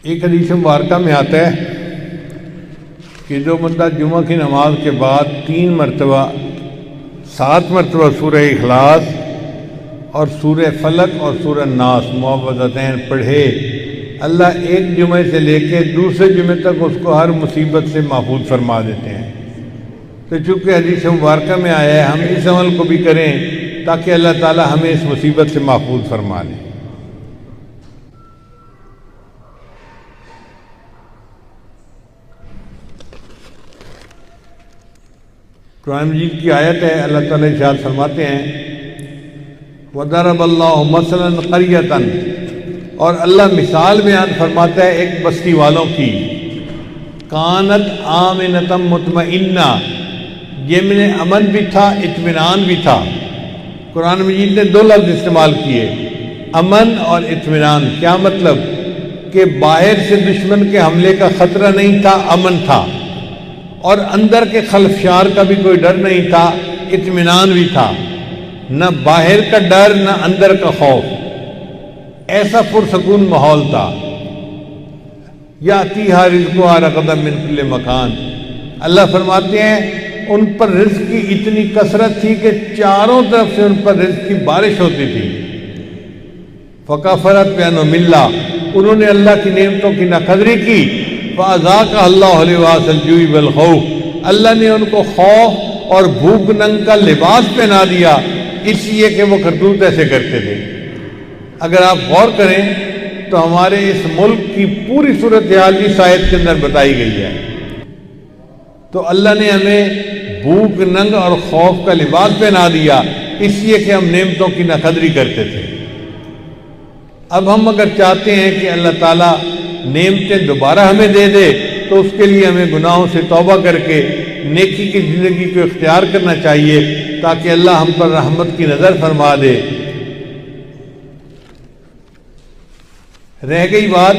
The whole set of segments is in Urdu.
ایک حدیث مبارکہ میں آتا ہے کہ جو بندہ جمعہ کی نماز کے بعد 7 مرتبہ سورہ اخلاص اور سورہ فلق اور سورہ ناس معوذتین پڑھے، اللہ ایک جمعے سے لے کے دوسرے جمعے تک اس کو ہر مصیبت سے محفوظ فرما دیتے ہیں۔ تو چونکہ حدیث مبارکہ میں آیا ہے، ہم اس عمل کو بھی کریں تاکہ اللہ تعالی ہمیں اس مصیبت سے محفوظ فرما لے۔ قرآن مجید کی آیت ہے، اللہ تعالیٰ ارشاد فرماتے ہیں وَضَرَبَ اللَّهُ مَثَلًا قَرْيَةً، اور اللہ مثال بیان فرماتا ہے ایک بستی والوں کی، کانت آمنۃ مطمئنہ، جن میں امن بھی تھا اطمینان بھی تھا۔ قرآن مجید نے 2 لفظ استعمال کیے، امن اور اطمینان۔ کیا مطلب؟ کہ باہر سے دشمن کے حملے کا خطرہ نہیں تھا، امن تھا، اور اندر کے خلفشار کا بھی کوئی ڈر نہیں تھا، اطمینان بھی تھا، نہ باہر کا ڈر نہ اندر کا خوف، ایسا پرسکون ماحول تھا۔ یاتیہا رزقہا رغدا من کل مکان، اللہ فرماتے ہیں ان پر رزق کی اتنی کثرت تھی کہ چاروں طرف سے ان پر رزق کی بارش ہوتی تھی۔ فکفرت بانعم اللہ، انہوں نے اللہ کی نعمتوں کی ناقدری کی۔ فَأَذَاقَهَا اللَّهُ لِبَاسَ الْجُوعِ وَالْخَوْفِ، اللہ نے ان کو خوف اور بھوک ننگ کا لباس پہنا دیا، اس لیے کہ وہ کرتوت ایسے کرتے تھے۔ اگر آپ غور کریں تو ہمارے اس ملک کی پوری صورتحال اس آیت کے اندر بتائی گئی ہے۔ تو اللہ نے ہمیں بھوک ننگ اور خوف کا لباس پہنا دیا، اس لیے کہ ہم نعمتوں کی ناقدری کرتے تھے۔ اب ہم اگر چاہتے ہیں کہ اللہ تعالیٰ نعمتیں دوبارہ ہمیں دے دے تو اس کے لیے ہمیں گناہوں سے توبہ کر کے نیکی کی زندگی کو اختیار کرنا چاہیے تاکہ اللہ ہم پر رحمت کی نظر فرما دے۔ رہ گئی بات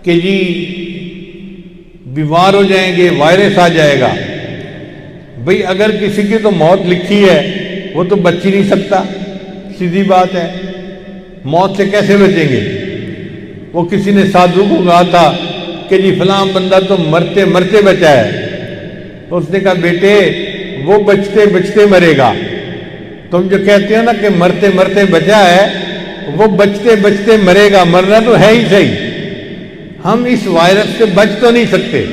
کہ جی بیمار ہو جائیں گے، وائرس آ جائے گا۔ بھئی اگر کسی کی تو موت لکھی ہے وہ تو بچ ہی نہیں سکتا، سیدھی بات ہے، موت سے کیسے بچیں گے؟ وہ کسی نے سادھو کو کہا تھا کہ جی فلاں بندہ تو مرتے مرتے بچا ہے، تو اس نے کہا بیٹے وہ بچتے بچتے مرے گا، تم جو کہتے ہو نا کہ مرتے مرتے بچا ہے، وہ بچتے بچتے مرے گا، مرنا تو ہے ہی صحیح، ہم اس وائرس سے بچ تو نہیں سکتے۔